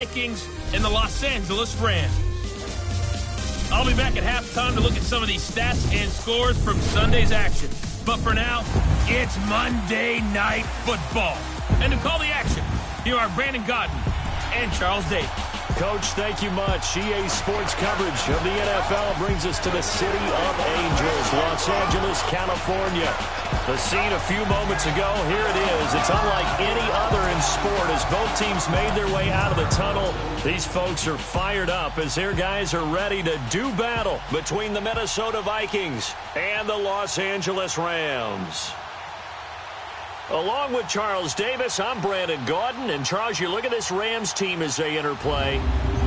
Vikings and the Los Angeles Rams. I'll be back at halftime to look at some of these stats and scores from Sunday's action. But for now, it's Monday Night Football. And to call the action, here are Brandon Godden and Charles Davis. Coach, thank you much. EA Sports coverage of the NFL brings us to the City of Angels, Los Angeles, California. The scene a few moments ago, here it is. It's unlike any other in sport as both teams made their way out of the tunnel. These folks are fired up as their guys are ready to do battle between the Minnesota Vikings and the Los Angeles Rams. Along with Charles Davis, I'm Brandon Gaudin. And Charles, you look at this Rams team as they interplay.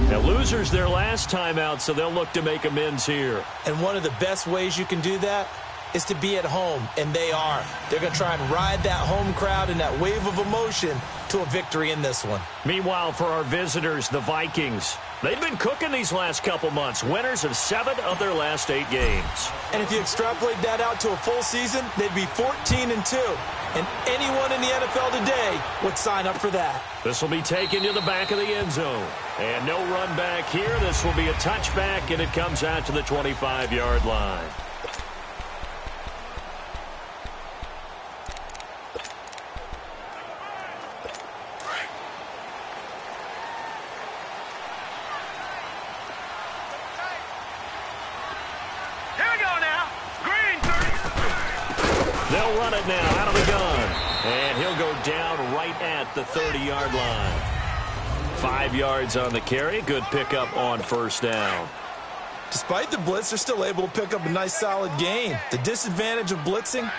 Now, losers their last time out, so they'll look to make amends here. And one of the best ways you can do that is to be at home, and they are. They're going to try and ride that home crowd and that wave of emotion to a victory in this one. Meanwhile, for our visitors, the Vikings, they've been cooking these last couple months. Winners of 7 of their last 8 games. And if you extrapolate that out to a full season, they'd be 14-2. And anyone in the NFL today would sign up for that. This will be taken to the back of the end zone. And no run back here. This will be a touchback, and it comes out to the 25-yard line. They'll run it now out of the gun. And he'll go down right at the 30-yard line. 5 yards on the carry. Good pickup on first down. Despite the blitz, they're still able to pick up a nice solid gain. The disadvantage of blitzing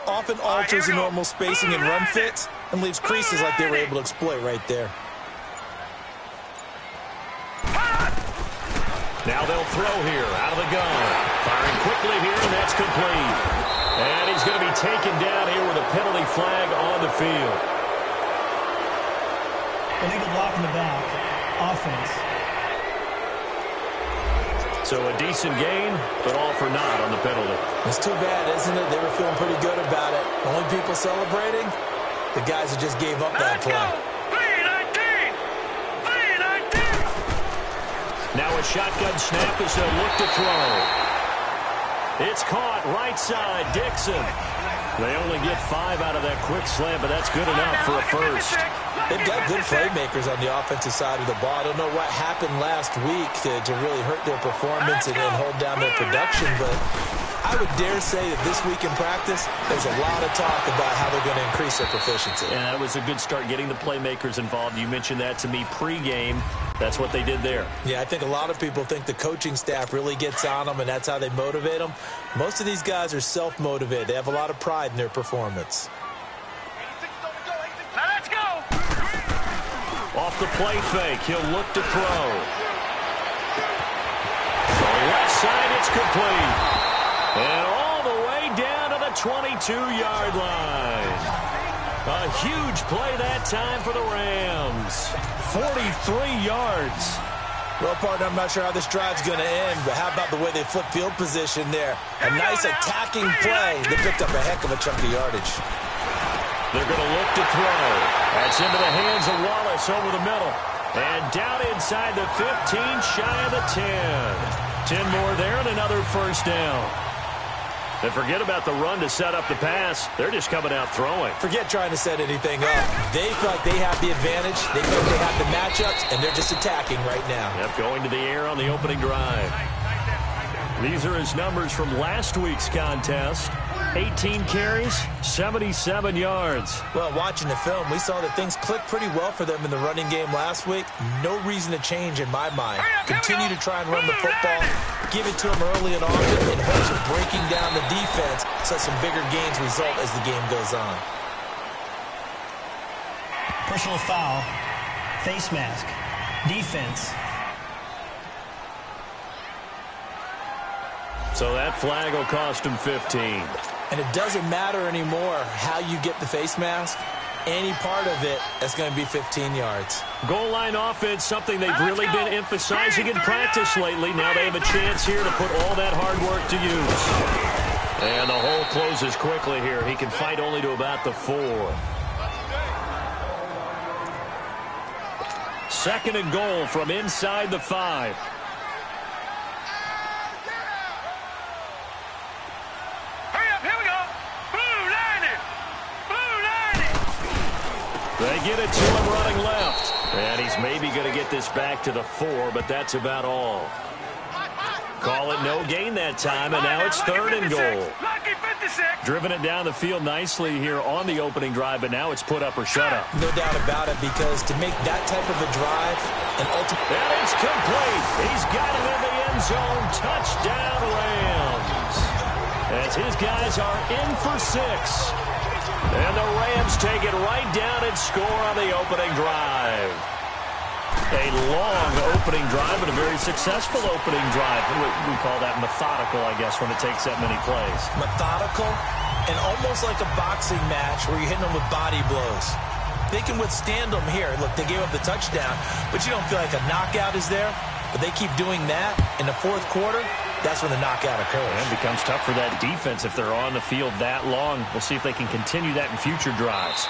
often alters the normal spacing and run fits and leaves creases like they were able to exploit right there. Now they'll throw here out of the gun. Firing quickly here, and that's complete. And he's going to be taken down here with a penalty flag on the field. Illegal block in the back. Offense. So a decent gain, but all for naught on the penalty. It's too bad, isn't it? They were feeling pretty good about it. The only people celebrating, the guys that just gave up that play. Now a shotgun snap as they'll look to throw. It's caught right side, Dixon. They only get 5 out of that quick slam, but that's good enough for a first. They've got good playmakers on the offensive side of the ball. I don't know what happened last week to really hurt their performance and hold down their production, but I would dare say that this week in practice, there's a lot of talk about how they're going to increase their proficiency. And that was a good start, getting the playmakers involved. You mentioned that to me pregame. That's what they did there. Yeah, I think a lot of people think the coaching staff really gets on them, and that's how they motivate them. Most of these guys are self-motivated. They have a lot of pride in their performance. Now let's go! Off the play fake, he'll look to throw. On the left side, it's complete. And all the way down to the 22-yard line. A huge play that time for the Rams. 43 yards. Well, partner, I'm not sure how this drive's going to end, but how about the way they flip field position there? A nice attacking play. They picked up a heck of a chunk of yardage. They're going to look to throw. That's into the hands of Wallace over the middle. And down inside the 15, shy of the 10. 10 more there and another first down. And forget about the run to set up the pass. They're just coming out throwing. Forget trying to set anything up. They feel like they have the advantage. They feel like they have the matchups, and they're just attacking right now. Yep, going to the air on the opening drive. These are his numbers from last week's contest. 18 carries, 77 yards. Well, watching the film, we saw that things clicked pretty well for them in the running game last week. No reason to change in my mind. Continue to try and run the football, give it to them early and often, in hopes of breaking down the defense so some bigger gains result as the game goes on. Personal foul. Face mask. Defense. So that flag will cost him 15. And it doesn't matter anymore how you get the face mask. Any part of it is going to be 15 yards. Goal line offense, something they've really been emphasizing in practice lately. Now they have a chance here to put all that hard work to use. And the hole closes quickly here. He can fight only to about the 4. 2nd and goal from inside the 5. They get it to him running left. And he's maybe going to get this back to the 4, but that's about all. Call it no gain that time, and now it's 3rd and goal. Driven it down the field nicely here on the opening drive, but now it's put up or shut up. No doubt about it, because to make that type of a drive, and ultimately... And it's complete. He's got it in the end zone. Touchdown, Rams. As his guys are in for 6. And the Rams take it right down and score on the opening drive. A long opening drive, but a very successful opening drive. We call that methodical, I guess, when it takes that many plays. Methodical and almost like a boxing match where you're hitting them with body blows. They can withstand them here. Look, they gave up the touchdown, but you don't feel like a knockout is there. But they keep doing that in the 4th quarter. That's when the knockout occurs. And it becomes tough for that defense if they're on the field that long. We'll see if they can continue that in future drives.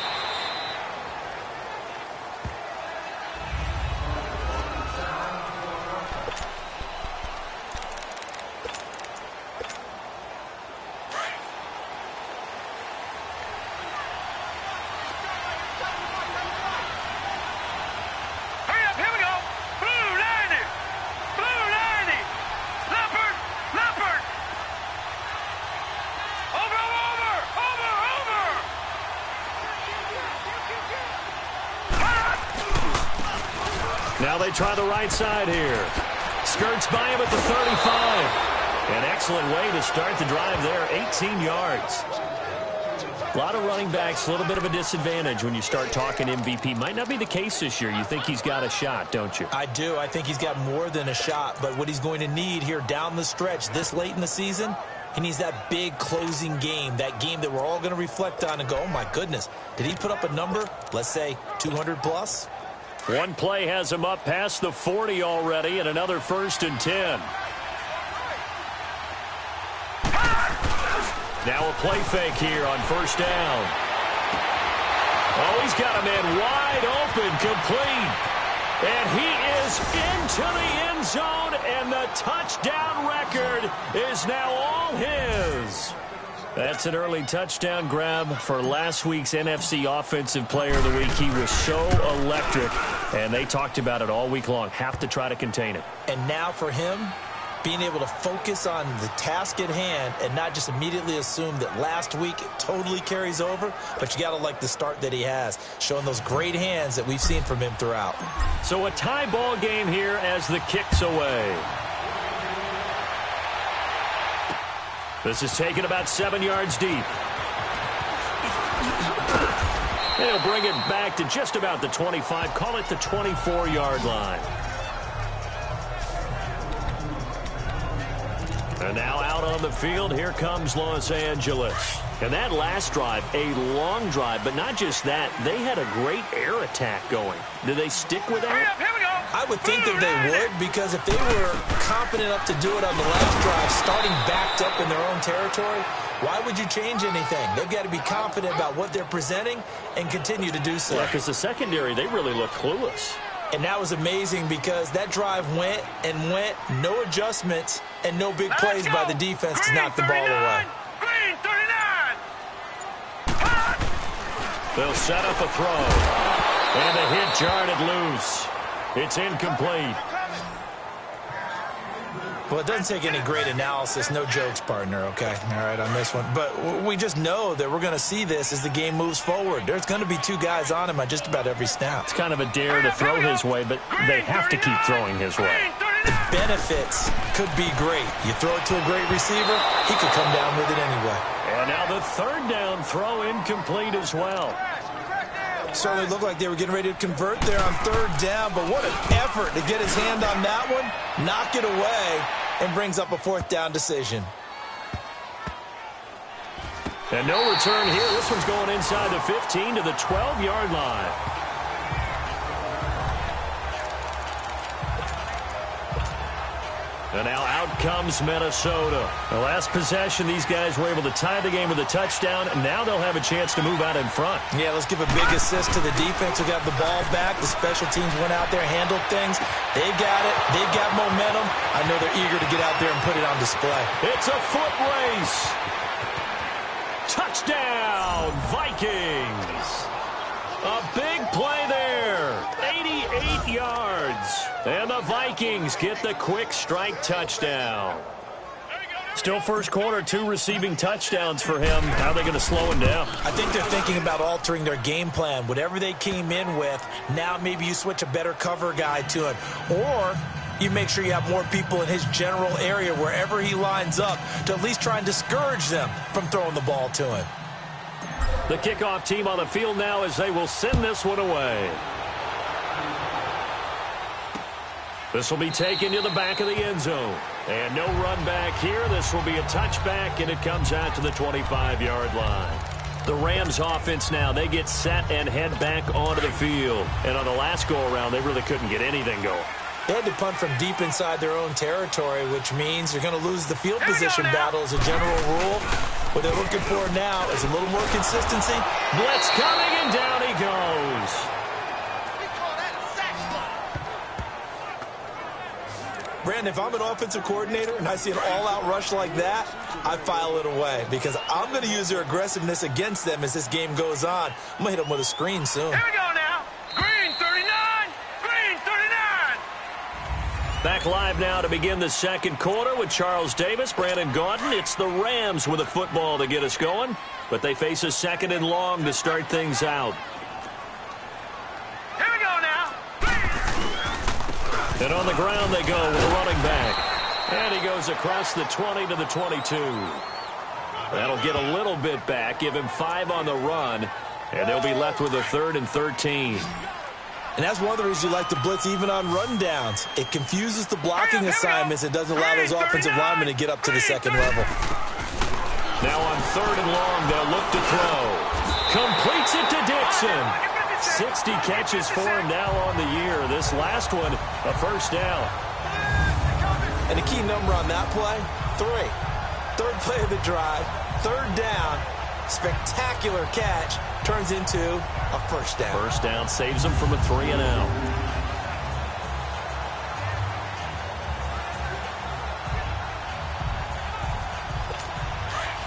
Now they try the right side here. Skirts by him at the 35. An excellent way to start the drive there, 18 yards. A lot of running backs, a little bit of a disadvantage when you start talking MVP. Might not be the case this year. You think he's got a shot, don't you? I do. I think he's got more than a shot. But what he's going to need here down the stretch this late in the season, he needs that big closing game, that game that we're all going to reflect on and go, oh, my goodness, did he put up a number, let's say 200 plus? One play has him up past the 40 already, and another 1st and 10. Now a play fake here on 1st down. Oh, he's got a man wide open, complete. And he is into the end zone, and the touchdown record is now all his. That's an early touchdown grab for last week's NFC Offensive Player of the Week. He was so electric, and they talked about it all week long. Have to try to contain it. And now for him, being able to focus on the task at hand and not just immediately assume that last week it totally carries over, but you got to like the start that he has, showing those great hands that we've seen from him throughout. So a tie ball game here as the kick's away. This is taken about 7 yards deep. They'll bring it back to just about the 25. Call it the 24-yard line. And now out on the field, here comes Los Angeles. And that last drive, a long drive, but not just that. They had a great air attack going. Did they stick with that? I would think that they would, because if they were confident enough to do it on the last drive, starting backed up in their own territory, why would you change anything? They've got to be confident about what they're presenting and continue to do so. Yeah, because the secondary, they really look clueless. And that was amazing because that drive went and went, no adjustments, and no big plays by the defense to knock the ball away. They'll set up a throw. And a hit jarred loose. It's incomplete. Well, it doesn't take any great analysis. No jokes, partner, okay? All right, on this one. But we just know that we're going to see this as the game moves forward. There's going to be 2 guys on him on just about every snap. It's kind of a dare to throw his way, but they have to keep throwing his way. The benefits could be great. You throw it to a great receiver, he could come down with it anyway. And now the 3rd down throw incomplete as well. Certainly looked like they were getting ready to convert there on 3rd down, but what an effort to get his hand on that one, knock it away, and brings up a 4th down decision. And no return here. This one's going inside the 15 to the 12-yard line. And now out comes Minnesota. The last possession, these guys were able to tie the game with a touchdown, and now they'll have a chance to move out in front. Yeah, let's give a big assist to the defense who got the ball back. The special teams went out there, handled things. They've got it. They've got momentum. I know they're eager to get out there and put it on display. It's a foot race. Touchdown, Vikings. A big play there. 88 yards. And the Vikings get the quick strike touchdown. Still first quarter, 2 receiving touchdowns for him. How are they going to slow him down? I think they're thinking about altering their game plan. Whatever they came in with, now maybe you switch a better cover guy to it. Or you make sure you have more people in his general area wherever he lines up to at least try and discourage them from throwing the ball to him. The kickoff team on the field now as they will send this one away. This will be taken to the back of the end zone. And no run back here. This will be a touchback, and it comes out to the 25-yard line. The Rams offense now, they get set and head back onto the field. And on the last go-around, they really couldn't get anything going. They had to punt from deep inside their own territory, which means you're going to lose the field position battle as a general rule. What they're looking for now is a little more consistency. Blitz coming, and down he goes. Brandon, if I'm an offensive coordinator and I see an all-out rush like that, I file it away because I'm going to use their aggressiveness against them as this game goes on. I'm going to hit them with a screen soon. Here we go now. Green 39. Green 39. Back live now to begin the second quarter with Charles Davis, Brandon Gaudin. It's the Rams with a football to get us going, but they face a second and long to start things out. Here we go now. And on the ground they go with a running back. And he goes across the 20 to the 22. That'll get a little bit back, give him 5 on the run, and they'll be left with a 3rd and 13. And that's one of the reasons you like to blitz even on rundowns. It confuses the blocking assignments. It doesn't allow those offensive linemen to get up to the second level. Now on 3rd and long, they'll look to throw. Completes it to Dixon. 60 catches for him now on the year. This last one, a first down. And the key number on that play, 3. 3rd play of the drive, 3rd down, spectacular catch, turns into a first down. First down saves them from a 3-and-out.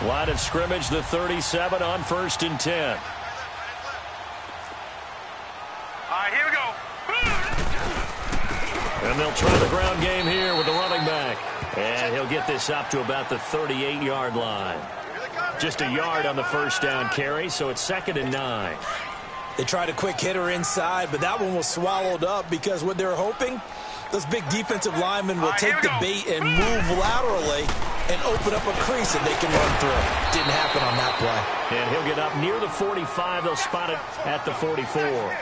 Line of scrimmage, the 37 on 1st and 10. All right, here we go. And they'll try the ground game here with the running back. And he'll get this up to about the 38-yard line. Just a yard on the first down carry, so it's 2nd and 9. They tried a quick hitter inside, but that one was swallowed up because what they're hoping, those big defensive linemen will take the bait and move laterally and open up a crease that they can run through. Didn't happen on that play. And he'll get up near the 45. They'll spot it at the 44.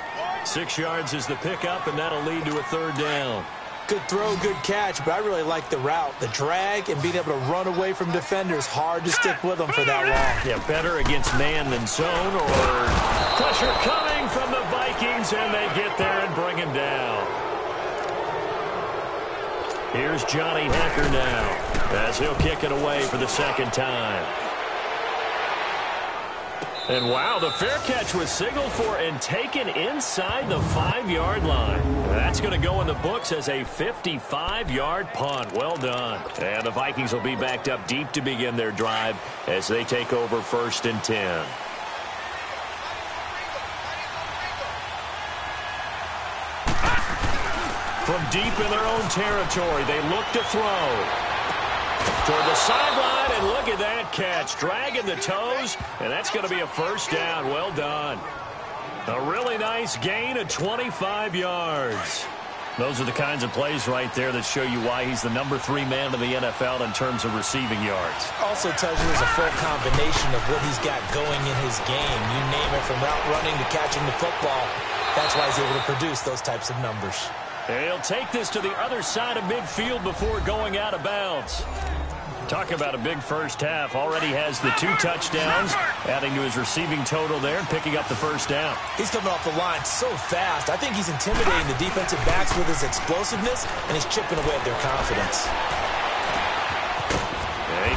6 yards is the pickup, and that'll lead to a 3rd down. Good throw, good catch, but I really like the route. The drag and being able to run away from defenders, hard to stick with them for that long. Yeah, better against man than zone, or pressure coming from the Vikings, and they get there and bring him down. Here's Johnny Hecker now, as he'll kick it away for the 2nd time. And wow, the fair catch was signaled for and taken inside the 5-yard line. That's going to go in the books as a 55-yard punt. Well done. And the Vikings will be backed up deep to begin their drive as they take over 1st and 10. From deep in their own territory, they look to throw. Toward the sideline, and look at that catch. Dragging the toes, and that's going to be a first down. Well done. A really nice gain of 25 yards. Those are the kinds of plays right there that show you why he's the number 3 man in the NFL in terms of receiving yards. Also tells you there's a full combination of what he's got going in his game. You name it, from route running to catching the football. That's why he's able to produce those types of numbers. And he'll take this to the other side of midfield before going out of bounds. Talk about a big first half. Already has the 2 touchdowns, adding to his receiving total there and picking up the first down. He's coming off the line so fast. I think he's intimidating the defensive backs with his explosiveness, and he's chipping away at their confidence.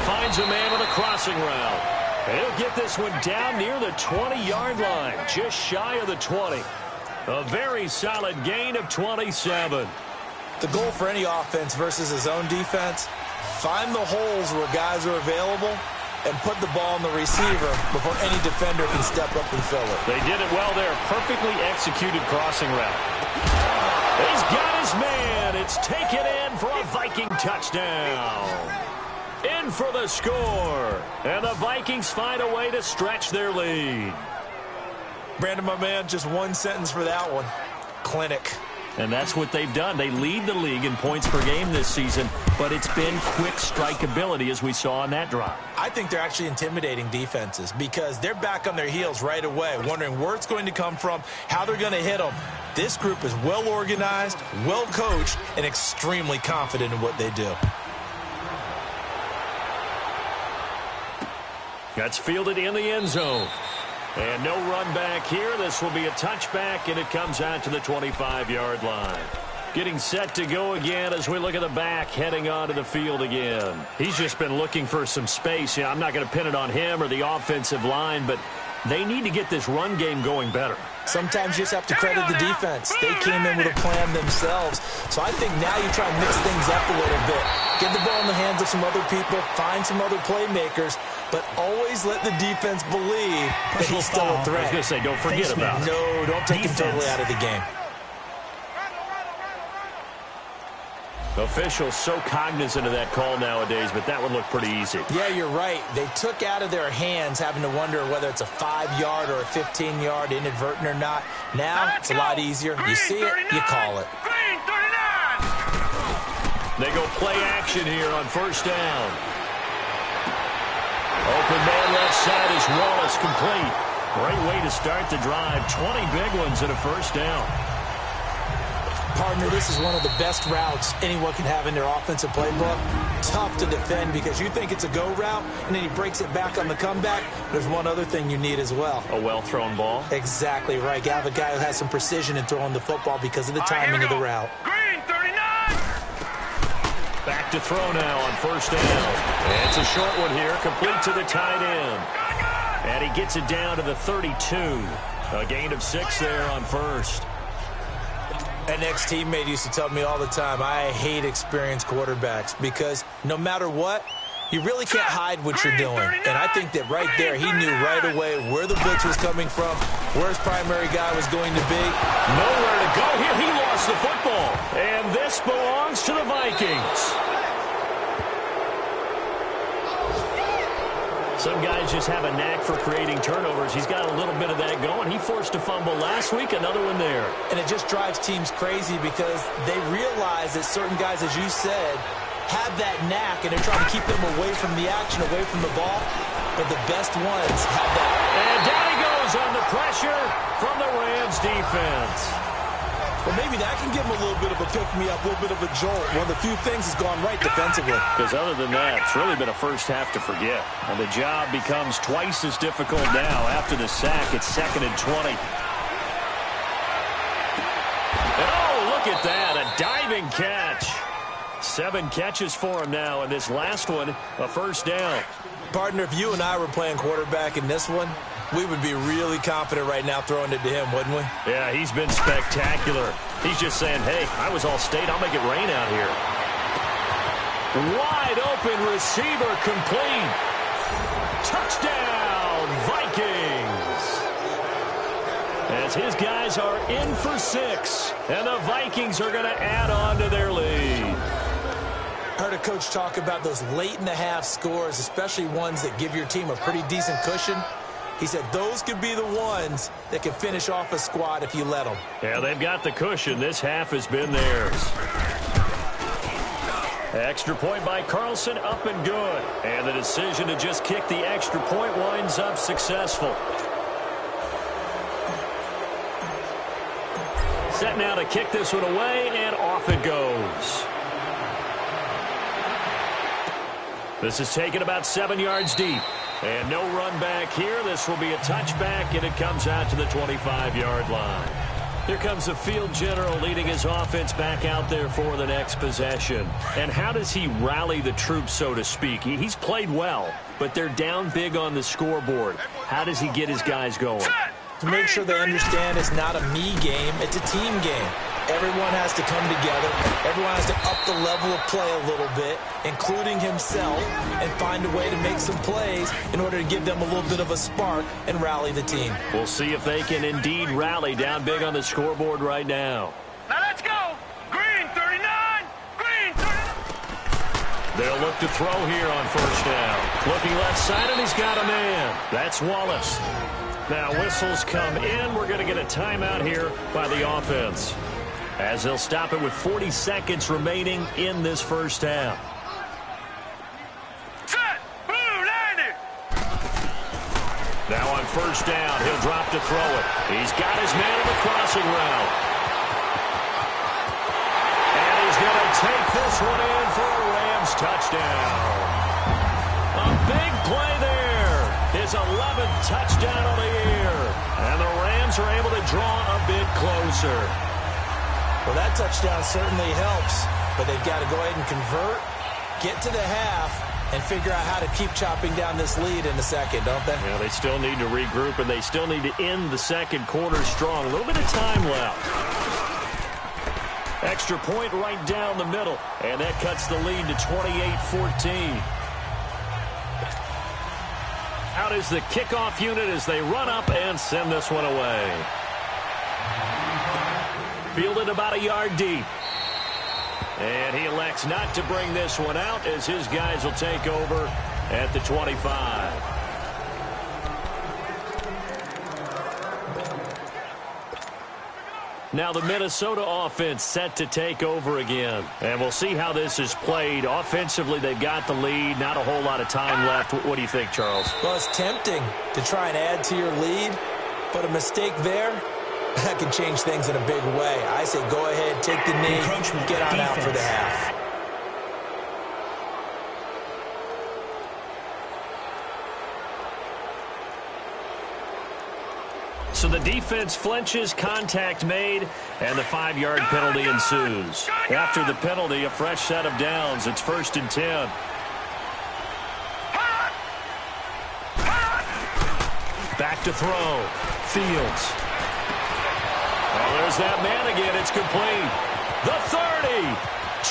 finds a man with a crossing route. He'll get this one down near the 20-yard line, just shy of the 20. A very solid gain of 27. The goal for any offense versus his own defense, find the holes where guys are available and put the ball on the receiver before any defender can step up and fill it. They did it well there. Perfectly executed crossing route. He's got his man. It's taken in for a Viking touchdown. In for the score. And the Vikings find a way to stretch their lead. Brandon, my man, just one sentence for that one. Clinic. And that's what they've done. They lead the league in points per game this season, but it's been quick strike ability as we saw on that drive. I think they're actually intimidating defenses because they're back on their heels right away, wondering where it's going to come from, how they're going to hit them. This group is well organized, well coached, and extremely confident in what they do. That's fielded in the end zone. And no run back here. This will be a touchback, and it comes out to the 25-yard line. Getting set to go again as we look at the back heading onto the field again. He's just been looking for some space. I'm not going to pin it on him or the offensive line, but they need to get this run game going better. Sometimes you just have to credit the defense. They came in with a plan themselves. So I think now you try and mix things up a little bit. Get the ball in the hands of some other people, find some other playmakers, but always let the defense believe that he's still a threat. I was going to say, don't forget about it. No, don't take him totally out of the game. Officials so cognizant of that call nowadays, but that would look pretty easy. Yeah, you're right. They took out of their hands having to wonder whether it's a 5-yard or a 15-yard inadvertent or not. Now it's a lot easier. You see it, you call it. They go play action here on first down. Open man left side is Wallace, complete. Great way to start the drive. 20 big ones and a first down. Partner, this is one of the best routes anyone can have in their offensive playbook. Tough to defend because you think it's a go route, and then he breaks it back on the comeback. There's one other thing you need as well. A well-thrown ball? Exactly right. You have a guy who has some precision in throwing the football because of the timing of the route. Green, 39! Back to throw now on first down. And it's a short one here, complete to the tight end. And he gets it down to the 32. A gain of 6 there on first. An ex-teammate used to tell me all the time, I hate experienced quarterbacks because no matter what, you really can't hide what you're doing. And I think that right there, he knew right away where the blitz was coming from, where his primary guy was going to be. Nowhere to go here. He lost the football. And this belongs to the Vikings. Some guys just have a knack for creating turnovers. He's got a little bit of that going. He forced a fumble last week, another one there. And it just drives teams crazy because they realize that certain guys, as you said, have that knack, and they're trying to keep them away from the action, away from the ball. But the best ones have that. And down he goes on the pressure from the Rams defense. Well, maybe that can give him a little bit of a pick-me-up, a little bit of a jolt. One of the few things has gone right defensively. Because other than that, it's really been a first half to forget. And the job becomes twice as difficult now. After the sack, it's 2nd and 20. And oh, look at that, a diving catch. 7 catches for him now, and this last one, a first down. Partner, if you and I were playing quarterback in this one, we would be really confident right now throwing it to him, wouldn't we? Yeah, he's been spectacular. He's just saying, hey, I was all state. I'll make it rain out here. Wide open receiver complete. Touchdown, Vikings. As his guys are in for 6, and the Vikings are going to add on to their lead. Heard a coach talk about those late-in-the-half scores, especially ones that give your team a pretty decent cushion. He said those could be the ones that can finish off a squad if you let them. Yeah, they've got the cushion. This half has been theirs. Extra point by Carlson, up and good. And the decision to just kick the extra point winds up successful. Set now to kick this one away, and off it goes. This is taken about 7 yards deep. And no run back here. This will be a touchback, and it comes out to the 25-yard line. Here comes the field general leading his offense back out there for the next possession. And how does he rally the troops, so to speak? He's played well, but they're down big on the scoreboard. How does he get his guys going? To make sure they understand it's not a me game, it's a team game. Everyone has to come together. Everyone has to up the level of play a little bit, including himself, and find a way to make some plays in order to give them a little bit of a spark and rally the team. We'll see if they can indeed rally down big on the scoreboard right now. Now let's go. Green 39. Green 39. They'll look to throw here on first down. Looking left side, and he's got a man. That's Wallace. Now whistles come in. We're going to get a timeout here by the offense, as they'll stop it with 40 seconds remaining in this first half. Set. Blue landing. Now on first down, he'll drop to throw it. He's got his man in the crossing route. And he's going to take this one in for a Rams touchdown. A big play there. His 11th touchdown of the year. And the Rams are able to draw a bit closer. Well, that touchdown certainly helps, but they've got to go ahead and convert, get to the half, and figure out how to keep chopping down this lead in the second, don't they? Yeah, they still need to regroup, and they still need to end the second quarter strong. A little bit of time left. Extra point right down the middle, and that cuts the lead to 28-14. Out is the kickoff unit as they run up and send this one away. Fielded about a yard deep. And he elects not to bring this one out as his guys will take over at the 25. Now the Minnesota offense set to take over again. And we'll see how this is played. Offensively, they've got the lead. Not a whole lot of time left. What do you think, Charles? Well, it's tempting to try and add to your lead, but a mistake there, that can change things in a big way. I say go ahead, take the knee, get on out for the half. So the defense flinches, contact made, and the 5-yard penalty ensues. After the penalty, a fresh set of downs. It's 1st and 10. Back to throw. Fields. Oh, there's that man again. It's complete. The 30.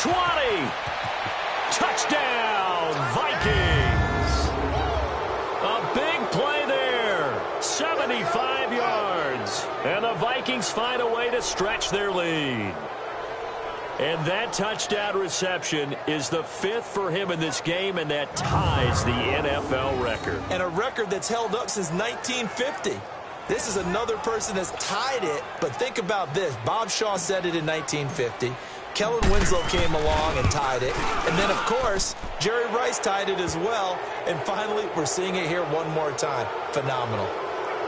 20. Touchdown, Vikings. A big play there. 75 yards. And the Vikings find a way to stretch their lead. And that touchdown reception is the 5th for him in this game, and that ties the NFL record. And a record that's held up since 1950. This is another person that's tied it, but think about this. Bob Shaw said it in 1950. Kellen Winslow came along and tied it. And then, of course, Jerry Rice tied it as well. And finally, we're seeing it here one more time. Phenomenal.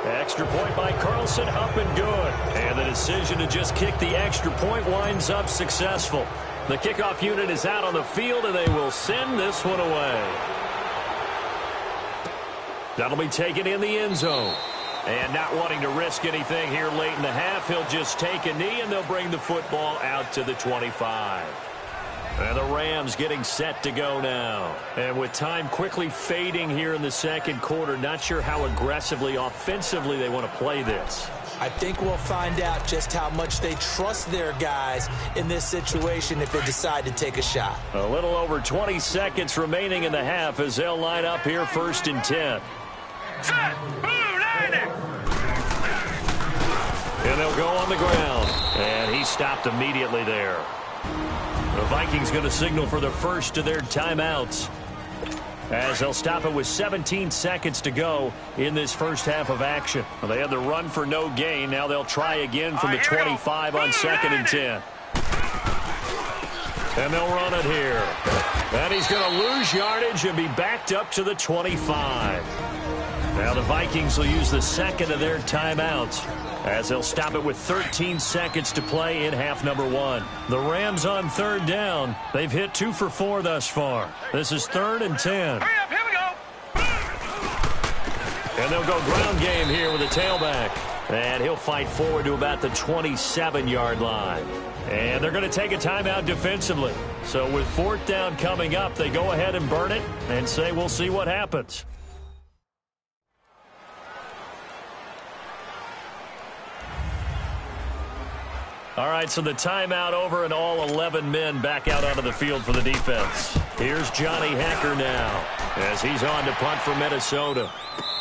Extra point by Carlson, up and good. And the decision to just kick the extra point winds up successful. The kickoff unit is out on the field, and they will send this one away. That'll be taken in the end zone. And not wanting to risk anything here late in the half, he'll just take a knee, and they'll bring the football out to the 25. And the Rams getting set to go now. And with time quickly fading here in the second quarter, not sure how aggressively, offensively they want to play this. I think we'll find out just how much they trust their guys in this situation if they decide to take a shot. A little over 20 seconds remaining in the half as they'll line up here 1st and 10. And they'll go on the ground. And he stopped immediately there. The Vikings going to signal for the first of their timeouts, as they'll stop it with 17 seconds to go in this first half of action. Well, they had the run for no gain. Now they'll try again from the 25 on 2nd and 10. And they'll run it here. And he's going to lose yardage and be backed up to the 25. Now the Vikings will use the second of their timeouts, as they'll stop it with 13 seconds to play in half number 1. The Rams on 3rd down. They've hit 2 for 4 thus far. This is 3rd and 10. Hurry up, here we go. And they'll go ground game here with a tailback. And he'll fight forward to about the 27-yard line. And they're going to take a timeout defensively. So with fourth down coming up, they go ahead and burn it and say we'll see what happens. All right, so the timeout over and all 11 men back out onto the field for the defense. Here's Johnny Hecker now as he's on to punt for Minnesota.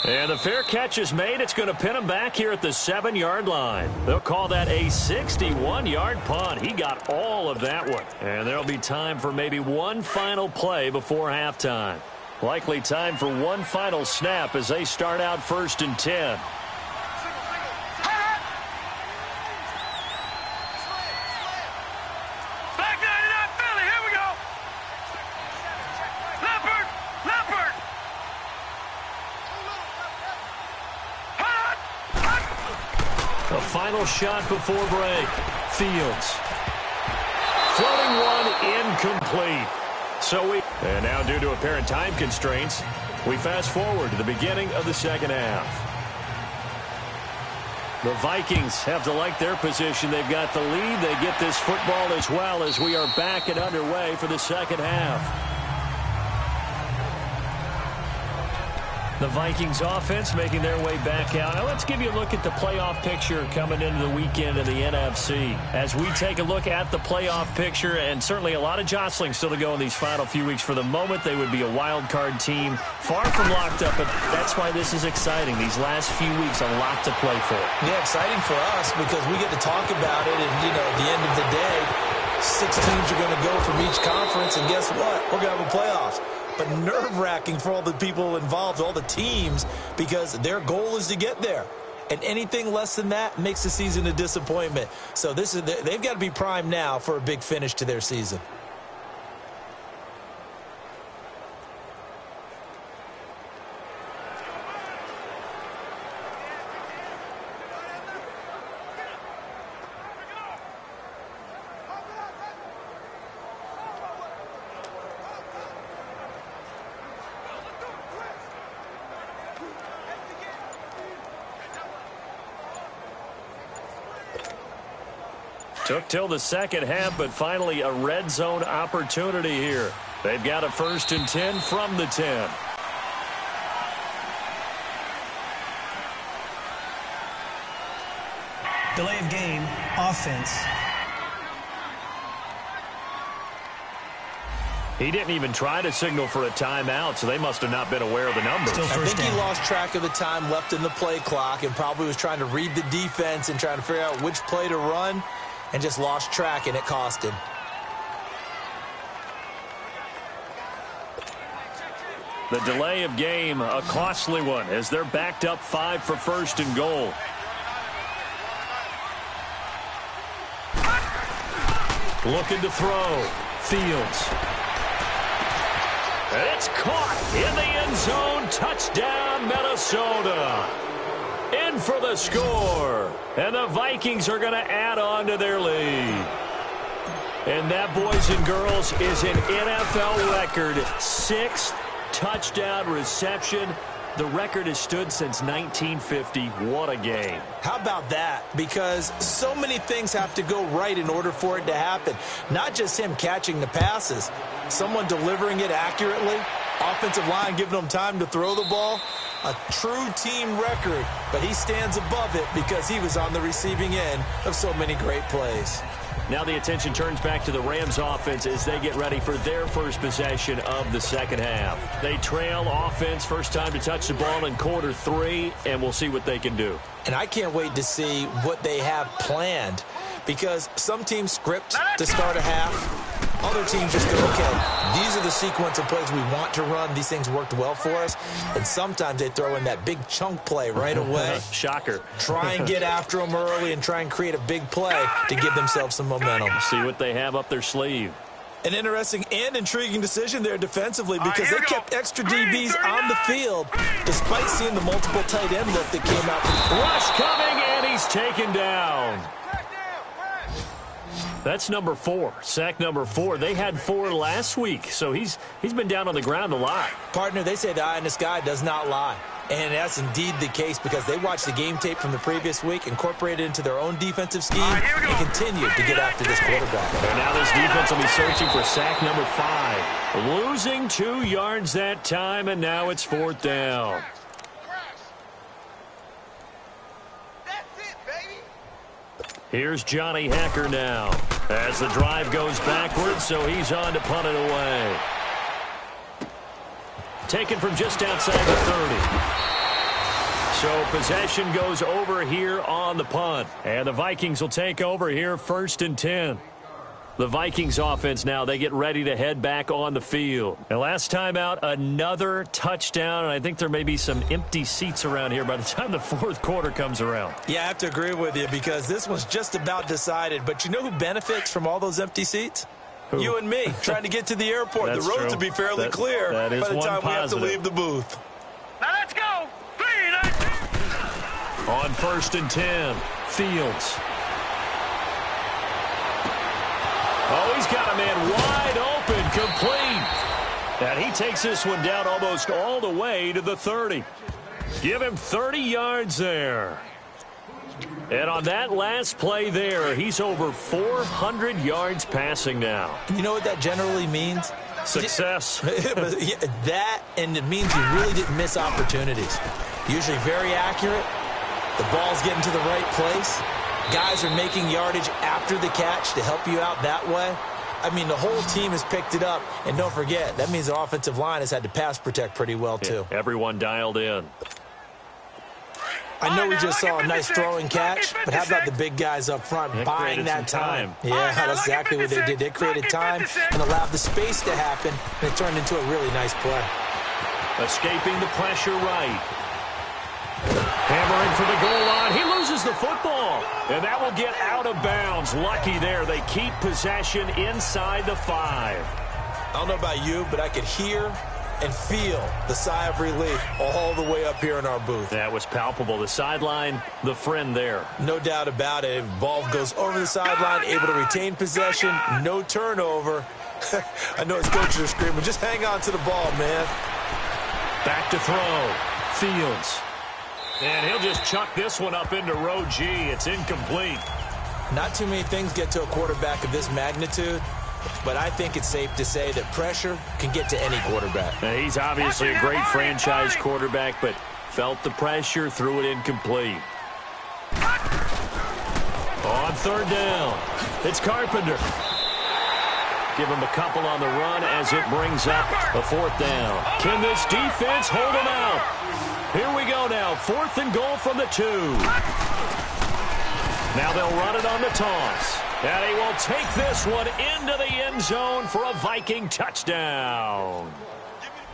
And the fair catch is made. It's going to pin him back here at the 7-yard line. They'll call that a 61-yard punt. He got all of that one. And there'll be time for maybe one final play before halftime. Likely time for one final snap as they start out 1st and 10. Final shot before break. Fields. Floating one incomplete. And now due to apparent time constraints, we fast forward to the beginning of the second half. The Vikings have to like their position. They've got the lead. They get this football as well as we are back and underway for the second half. The Vikings offense making their way back out. Now let's give you a look at the playoff picture coming into the weekend in the NFC. As we take a look at the playoff picture, and certainly a lot of jostling still to go in these final few weeks. For the moment, they would be a wild card team, far from locked up, but that's why this is exciting. These last few weeks, a lot to play for. Yeah, exciting for us because we get to talk about it, and, at the end of the day, 6 teams are going to go from each conference, and guess what? We're going to have a playoffs. But nerve-wracking for all the people involved, all the teams, because their goal is to get there. And anything less than that makes the season a disappointment. So they've got to be primed now for a big finish to their season. Took till the second half, but finally a red zone opportunity here. They've got a 1st and 10 from the 10. Delay of game, offense. He didn't even try to signal for a timeout, so they must have not been aware of the numbers. I think he lost track of the time left in the play clock and probably was trying to read the defense and trying to figure out which play to run, and just lost track, and it cost him. The delay of game, a costly one, as they're backed up 5 for 1st and goal. Looking to throw. Fields. It's caught in the end zone. Touchdown, Minnesota. In for the score. And the Vikings are going to add on to their lead. And that, boys and girls, is an NFL record. 6th touchdown reception. The record has stood since 1950. What a game. How about that? Because so many things have to go right in order for it to happen. Not just him catching the passes. Someone delivering it accurately. Offensive line giving them time to throw the ball. A true team record. But he stands above it because he was on the receiving end of so many great plays. Now the attention turns back to the Rams offense as they get ready for their first possession of the second half. They trail offense, first time to touch the ball in quarter 3, and we'll see what they can do. And I can't wait to see what they have planned, because some teams script to start a half. Other teams just go, okay, these are the sequence of plays we want to run. These things worked well for us. And sometimes they throw in that big chunk play right away. Shocker. Try and get after them early and try and create a big play to give themselves some momentum. See what they have up their sleeve. An interesting and intriguing decision there defensively, because they kept extra DBs on the field despite seeing the multiple tight end look that came out. Rush coming, and he's taken down. That's number 4, sack number 4. They had 4 last week, so he's been down on the ground a lot. Partner, they say the eye in the sky does not lie. And that's indeed the case because they watched the game tape from the previous week, incorporated it into their own defensive scheme, and continued to get after this quarterback. And now this defense will be searching for sack number 5. Losing 2 yards that time, and now it's 4th down. Here's Johnny Hacker now as the drive goes backwards, so he's on to punt it away. Taken from just outside the 30. So possession goes over here on the punt. And the Vikings will take over here 1st and 10. The Vikings offense now, they get ready to head back on the field. And last time out, another touchdown, and I think there may be some empty seats around here by the time the 4th quarter comes around. Yeah, I have to agree with you because this one's just about decided. But you know who benefits from all those empty seats? Who? You and me, trying to get to the airport. The roads will be fairly clear by the time we have to leave the booth. Now let's go. On 1st and 10, Fields. Oh, he's got a man wide open, complete. And he takes this one down almost all the way to the 30. Give him 30 yards there. And on that last play there, he's over 400 yards passing now. You know what that generally means? Success. That, and it means you really didn't miss opportunities. Usually very accurate. The ball's getting to the right place. Guys are making yardage after the catch to help you out that way. I mean, the whole team has picked it up. And don't forget, that means the offensive line has had to pass protect pretty well, too. Yeah, everyone dialed in. I know we just saw a nice throwing catch, but how about the big guys up front buying that time? Yeah, that's exactly what they did. They created time and allowed the space to happen, and it turned into a really nice play. Escaping the pressure right. Hammering for the goal line. He loses the football. And that will get out of bounds. Lucky there. They keep possession inside the 5. I don't know about you, but I could hear and feel the sigh of relief all the way up here in our booth. That was palpable. The sideline, the friend there. No doubt about it. Ball goes over the sideline, able to retain possession, no turnover. I know his coaches are screaming, just hang on to the ball, man. Back to throw. Fields. And he'll just chuck this one up into row G. It's incomplete. Not too many things get to a quarterback of this magnitude, but I think it's safe to say that pressure can get to any quarterback. Now, he's obviously a great franchise quarterback, but felt the pressure, threw it incomplete. On 3rd down, it's Carpenter. Give him a couple on the run as it brings up a 4th down. Can this defense hold him out? Here we go now, 4th and goal from the 2. Now they'll run it on the toss. And he will take this one into the end zone for a Viking touchdown.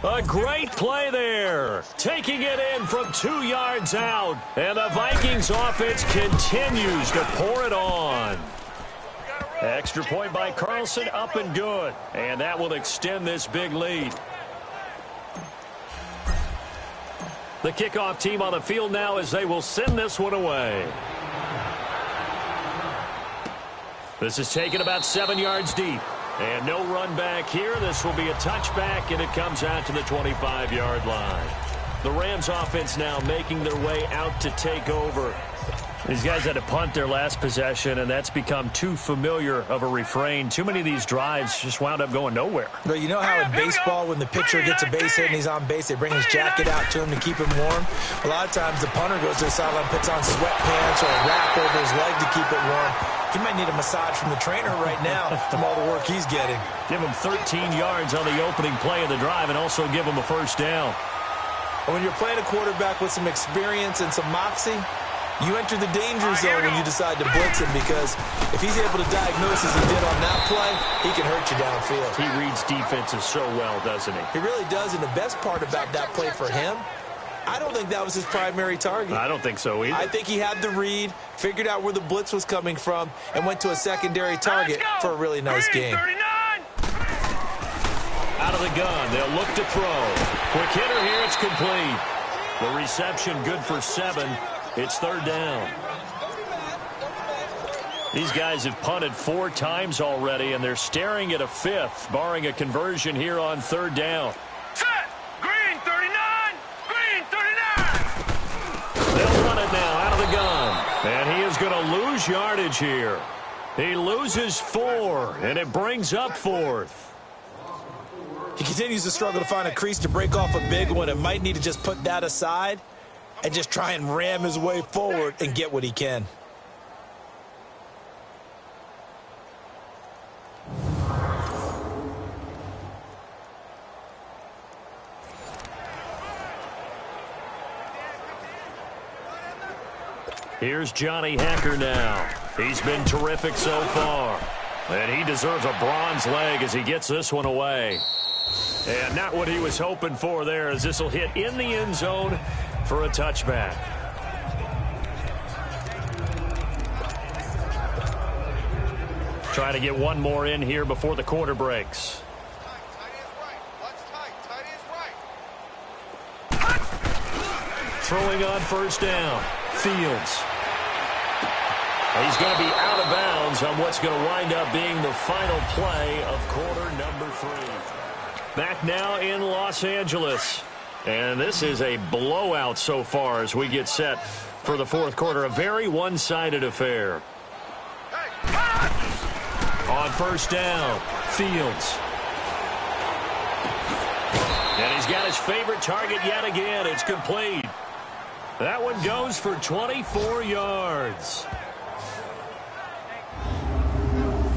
A great play there. Taking it in from 2 yards out. And the Vikings offense continues to pour it on. Extra point by Carlson, up and good. And that will extend this big lead. The kickoff team on the field now as they will send this one away. This is taken about 7 yards deep. And no run back here. This will be a touchback, and it comes out to the 25-yard line. The Rams offense now making their way out to take over. These guys had to punt their last possession, and that's become too familiar of a refrain. Too many of these drives just wound up going nowhere. But you know how in baseball, when the pitcher gets a base hit and he's on base, they bring his jacket out to him to keep him warm? A lot of times the punter goes to the sideline, puts on sweatpants or a wrap over his leg to keep it warm. He might need a massage from the trainer right now from all the work he's getting. Give him 13 yards on the opening play of the drive and also give him a 1st down. When you're playing a quarterback with some experience and some moxie, you enter the danger zone when you decide to blitz him, because if he's able to diagnose as he did on that play, he can hurt you downfield. He reads defenses so well, doesn't he? He really does, and the best part about that play for him, I don't think that was his primary target. I don't think so either. I think he had the read, figured out where the blitz was coming from, and went to a secondary target for a really nice game. Out of the gun, they'll look to throw. Quick hitter here, it's complete. The reception good for 7. It's 3rd down. These guys have punted 4 times already, and they're staring at a 5th, barring a conversion here on 3rd down. Set! Green 39! Green 39! gun. And he is going to lose yardage here. He loses 4, and it brings up 4th. He continues to struggle to find a crease to break off a big one and might need to just put that aside and just try and ram his way forward and get what he can. Here's Johnny Hecker now. He's been terrific so far. And he deserves a bronze leg as he gets this one away. And not what he was hoping for there, as this will hit in the end zone for a touchback. Trying to get one more in here before the quarter breaks. Throwing on first down. Fields. He's going to be out of bounds on what's going to wind up being the final play of quarter number 3. Back now in Los Angeles. And this is a blowout so far as we get set for the fourth quarter. A very one-sided affair. On first down, Fields. And he's got his favorite target yet again. It's complete. That one goes for 24 yards.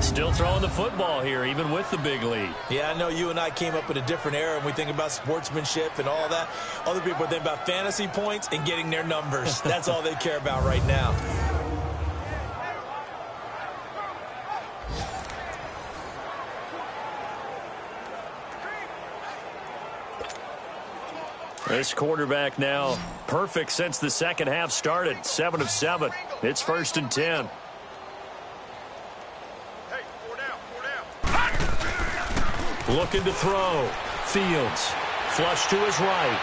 Still throwing the football here, even with the big lead. Yeah, I know you and I came up in a different era, and we think about sportsmanship and all that. Other people think about fantasy points and getting their numbers. That's all they care about right now. This quarterback now perfect since the second half started. 7 of 7. It's 1st and 10. Looking to throw. Fields. Flush to his right.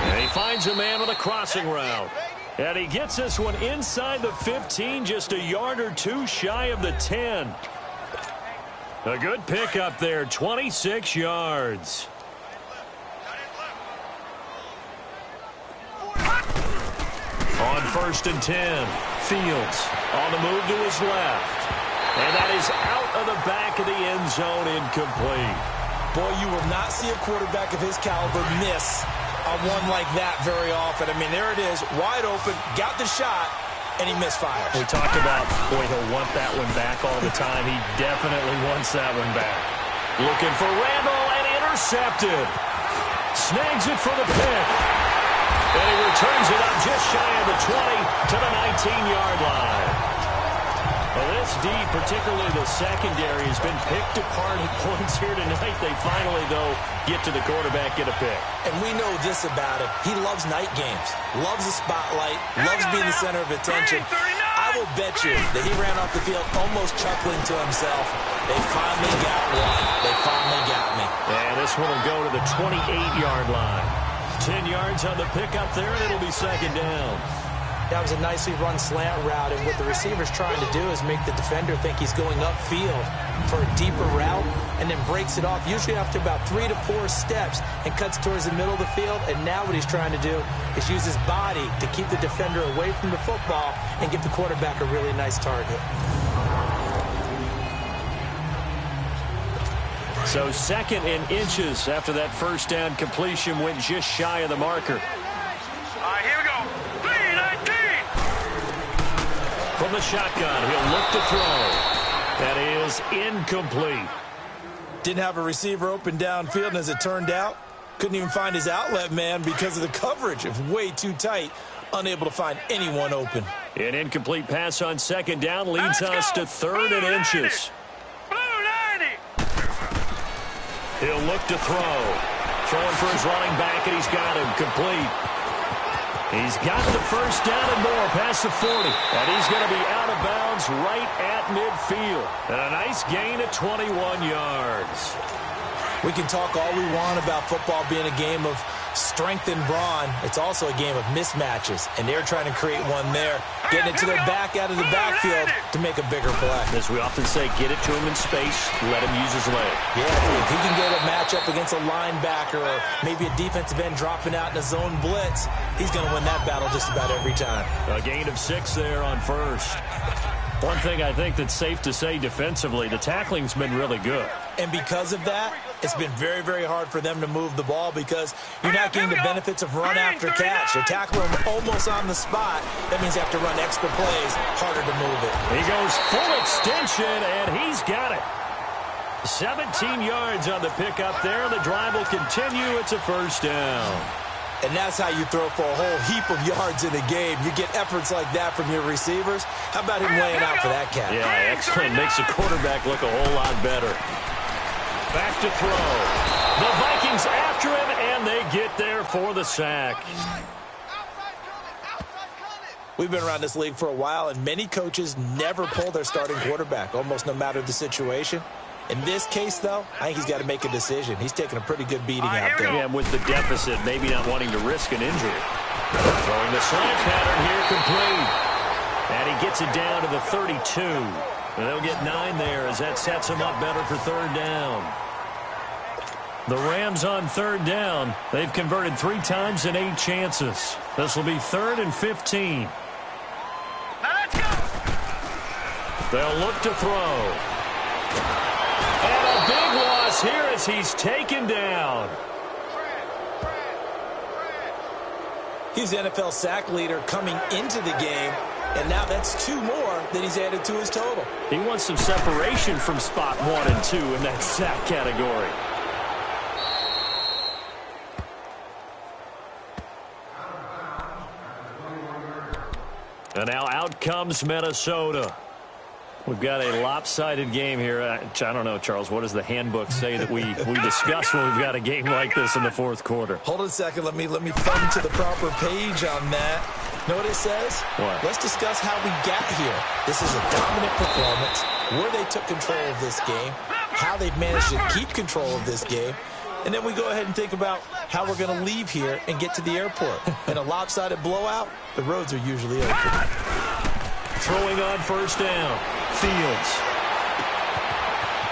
And he finds a man with a crossing route. And he gets this one inside the 15, just a yard or two shy of the 10. A good pickup there, 26 yards. On 1st and 10, Fields on the move to his left. And that is out of the back of the end zone, incomplete. Boy, you will not see a quarterback of his caliber miss on one like that very often. I mean, there it is, wide open, got the shot, and he misfires. We talked about, boy, he'll want that one back all the time. He definitely wants that one back. Looking for Randall, and intercepted. Snags it for the pick. And he returns it up just shy of the 20 to the 19-yard line. Well, this D, particularly the secondary, has been picked apart at points here tonight. They finally, though, get to the quarterback, get a pick. And we know this about him. He loves night games, loves the spotlight, loves being the center of attention. I will bet you that he ran off the field almost chuckling to himself. They finally got one. They finally got me. And this one will go to the 28-yard line. 10 yards on the pickup there, and it'll be 2nd down. That was a nicely run slant route, and what the receiver's trying to do is make the defender think he's going upfield for a deeper route and then breaks it off, usually after about 3 to 4 steps, and cuts towards the middle of the field. And now what he's trying to do is use his body to keep the defender away from the football and give the quarterback a really nice target. So 2nd and inches after that first down completion, went just shy of the marker. Here we go. 3-19. From the shotgun, he'll look to throw. That is incomplete. Didn't have a receiver open downfield, and as it turned out, couldn't even find his outlet man because of the coverage. It was way too tight, unable to find anyone open. An incomplete pass on 2nd down leads us to 3rd and inches. He'll look to throw. Throwing for his running back, and he's got him complete. He's got the first down and more past the 40. And he's going to be out of bounds right at midfield. And a nice gain of 21 yards. We can talk all we want about football being a game of strength and brawn. It's also a game of mismatches, and they're trying to create one there, getting it to their back out of the backfield to make a bigger play. As we often say, get it to him in space, let him use his leg. Yeah, if he can get a matchup against a linebacker or maybe a defensive end dropping out in a zone blitz, he's going to win that battle just about every time. A gain of 6 there on first. One thing I think that's safe to say defensively, the tackling's been really good. And because of that, it's been very, very hard for them to move the ball because you're not getting the benefits of run after catch. They tackle him almost on the spot. That means they have to run extra plays, harder to move it. He goes full extension, and he's got it. 17 yards on the pickup there. The drive will continue. It's a first down. And that's how you throw for a whole heap of yards in a game. You get efforts like that from your receivers. How about him laying out for that catch? Yeah, excellent. Makes the quarterback look a whole lot better. Back to throw. The Vikings after him, and they get there for the sack. We've been around this league for a while, and many coaches never pull their starting quarterback, almost no matter the situation. In this case, though, I think he's got to make a decision. He's taking a pretty good beating out there. Yeah, with the deficit, maybe not wanting to risk an injury. Throwing the slant pattern here complete. And he gets it down to the 32. And they'll get 9 there as that sets him up better for third down. The Rams on third down. They've converted 3 times in 8 chances. This will be 3rd and 15. Let's go. They'll look to throw. And a big loss here as he's taken down. He's the NFL sack leader coming into the game, and now that's 2 more that he's added to his total. He wants some separation from spot 1 and 2 in that sack category. And now out comes Minnesota. We've got a lopsided game here. I don't know, Charles, what does the handbook say that we discuss when we've got a game like this in the fourth quarter? Hold on a second. Let me thumb to the proper page on that. Know what it says? What? Let's discuss how we got here. This is a dominant performance, where they took control of this game, how they've managed to keep control of this game, and then we go ahead and think about how we're going to leave here and get to the airport. In a lopsided blowout, the roads are usually open. Throwing on first down. Fields.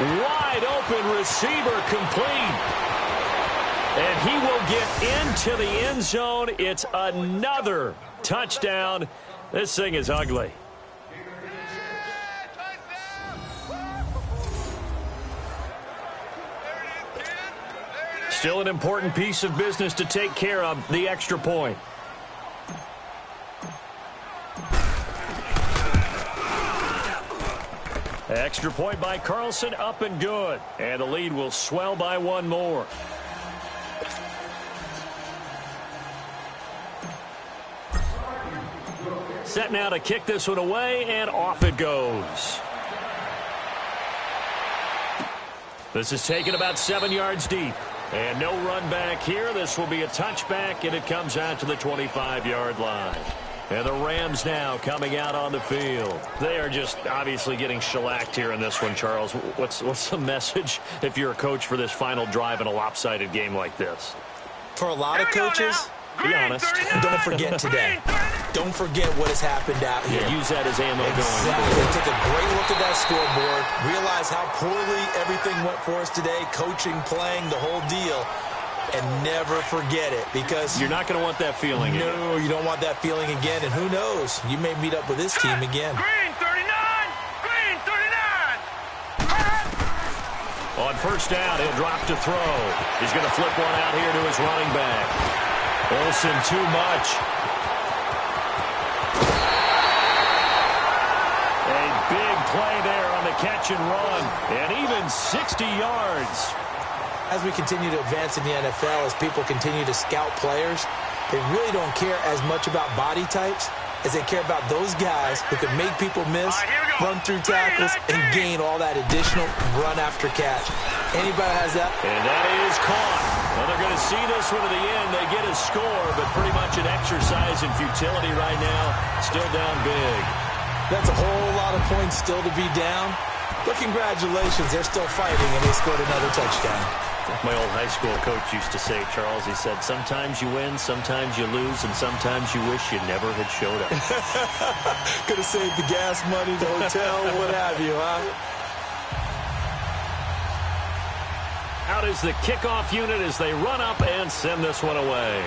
Wide open receiver complete. And he will get into the end zone. It's another touchdown. This thing is ugly. Still an important piece of business to take care of, the extra point. Extra point by Carlson, up and good. And the lead will swell by 1 more. Set now to kick this one away, and off it goes. This is taken about 7 yards deep. And no run back here. This will be a touchback, and it comes out to the 25-yard line. And the Rams now coming out on the field. They are just obviously getting shellacked here in this one, Charles. What's the message if you're a coach for this final drive in a lopsided game like this? For a lot of coaches, be honest. Don't forget today. Don't forget what has happened out here. Yeah, use that as ammo exactly. going. Take a great look at that scoreboard. Realize how poorly everything went for us today. Coaching, playing, the whole deal. And never forget it, because you're not going to want that feeling again. No, you don't want that feeling again. And who knows? You may meet up with this team again. Green 39! Green 39! On first down, he'll drop to throw. He's going to flip one out here to his running back. Olsen too much. A big play there on the catch and run. And even 60 yards. As we continue to advance in the NFL, as people continue to scout players, they really don't care as much about body types as they care about those guys who can make people miss, run through tackles, and gain all that additional run after catch. Anybody has that? And that is caught. Well, they're going to see this one to the end. They get a score, but pretty much an exercise in futility right now. Still down big. That's a whole lot of points still to be down. But congratulations, they're still fighting, and they scored another touchdown. My old high school coach used to say, Charles, he said, sometimes you win, sometimes you lose, and sometimes you wish you never had showed up. Could have saved the gas money, the hotel, what have you, huh? Out is the kickoff unit as they run up and send this one away.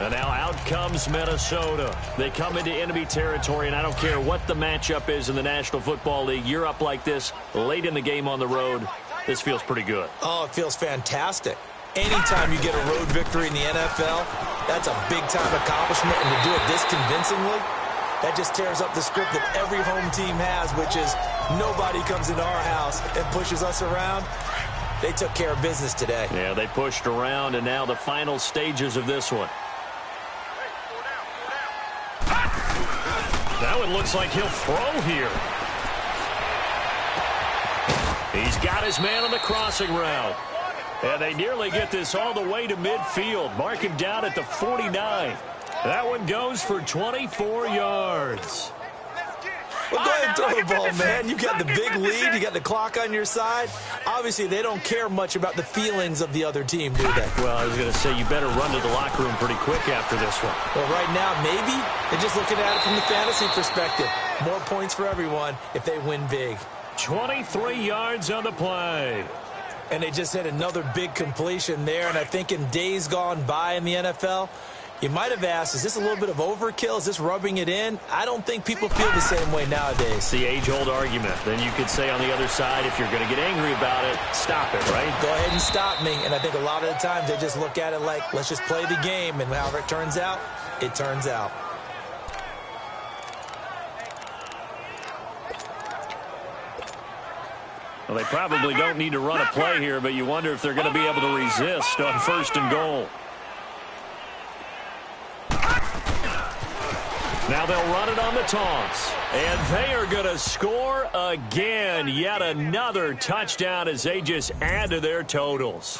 And now out comes Minnesota. They come into enemy territory, and I don't care what the matchup is in the National Football League. You're up like this late in the game on the road. This feels pretty good. Oh, it feels fantastic. Anytime you get a road victory in the NFL, that's a big-time accomplishment, and to do it this convincingly, that just tears up the script that every home team has, which is nobody comes into our house and pushes us around. They took care of business today. Yeah, they pushed around, and now the final stages of this one. Now it looks like he'll throw here. He's got his man on the crossing route. And they nearly get this all the way to midfield. Mark him down at the 49. That one goes for 24 yards. Well, go ahead and throw the ball, man. You got the big lead. You got the clock on your side. Obviously, they don't care much about the feelings of the other team, do they? Well, I was going to say, you better run to the locker room pretty quick after this one. Well, right now, maybe they're just looking at it from the fantasy perspective. More points for everyone if they win big. 23 yards on the play. And they just had another big completion there. And I think in days gone by in the NFL, you might have asked, is this a little bit of overkill? Is this rubbing it in? I don't think people feel the same way nowadays. It's the age-old argument. Then you could say on the other side, if you're going to get angry about it, stop it, right? Go ahead and stop me. And I think a lot of the times they just look at it like, let's just play the game. And however it turns out, it turns out. Well, they probably don't need to run a play here, but you wonder if they're going to be able to resist on 1st and goal. Now they'll run it on the toss. And they are going to score again. Yet another touchdown as they just add to their totals.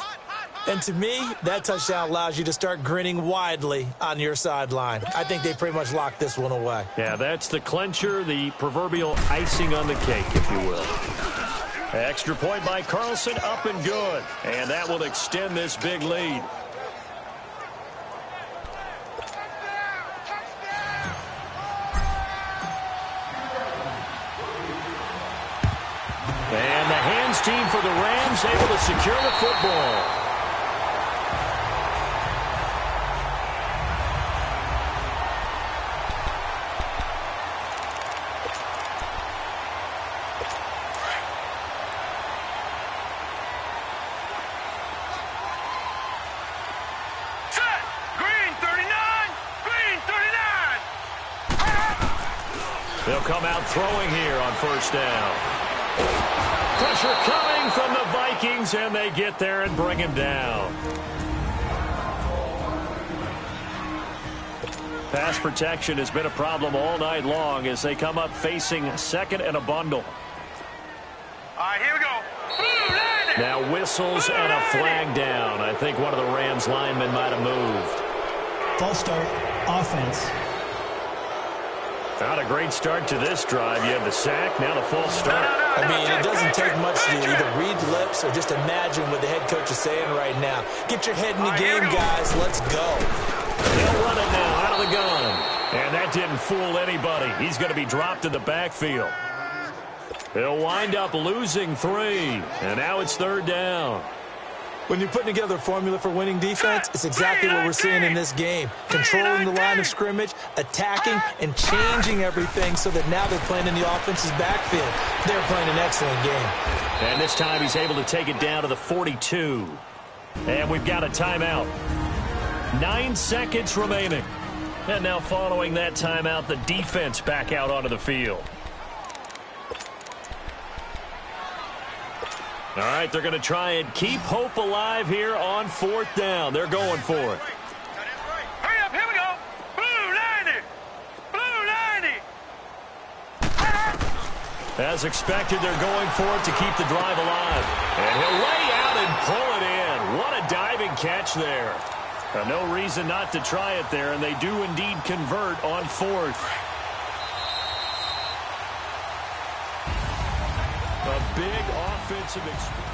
And to me, that touchdown allows you to start grinning widely on your sideline. I think they pretty much locked this one away. Yeah, that's the clincher, the proverbial icing on the cake, if you will. Extra point by Carlson, up and good. And that will extend this big lead. And the hands team for the Rams able to secure the football. They'll come out throwing here on 1st down. Pressure coming from the Vikings, and they get there and bring him down. Pass protection has been a problem all night long as they come up facing 2nd and a bundle. All right, here we go. Now whistles and a flag down. I think one of the Rams linemen might have moved. False start, offense. Not a great start to this drive. You have the sack, now the false start. I mean, it doesn't take much to either read lips or just imagine what the head coach is saying right now. Get your head in the game, guys. Let's go. They'll run it now out of the gun. And that didn't fool anybody. He's going to be dropped in the backfield. They'll wind up losing 3. And now it's 3rd down. When you're putting together a formula for winning defense, it's exactly what we're seeing in this game. Controlling the line of scrimmage, attacking, and changing everything so that now they're playing in the offense's backfield. They're playing an excellent game. And this time he's able to take it down to the 42. And we've got a timeout. 9 seconds remaining. And now following that timeout, the defense back out onto the field. All right, they're going to try and keep hope alive here on 4th down. They're going for it. Hurry up, here we go. Blue 90. Blue 90. As expected, they're going for it to keep the drive alive. And he'll lay out and pull it in. What a diving catch there. No reason not to try it there, and they do indeed convert on 4th. big offensive experience.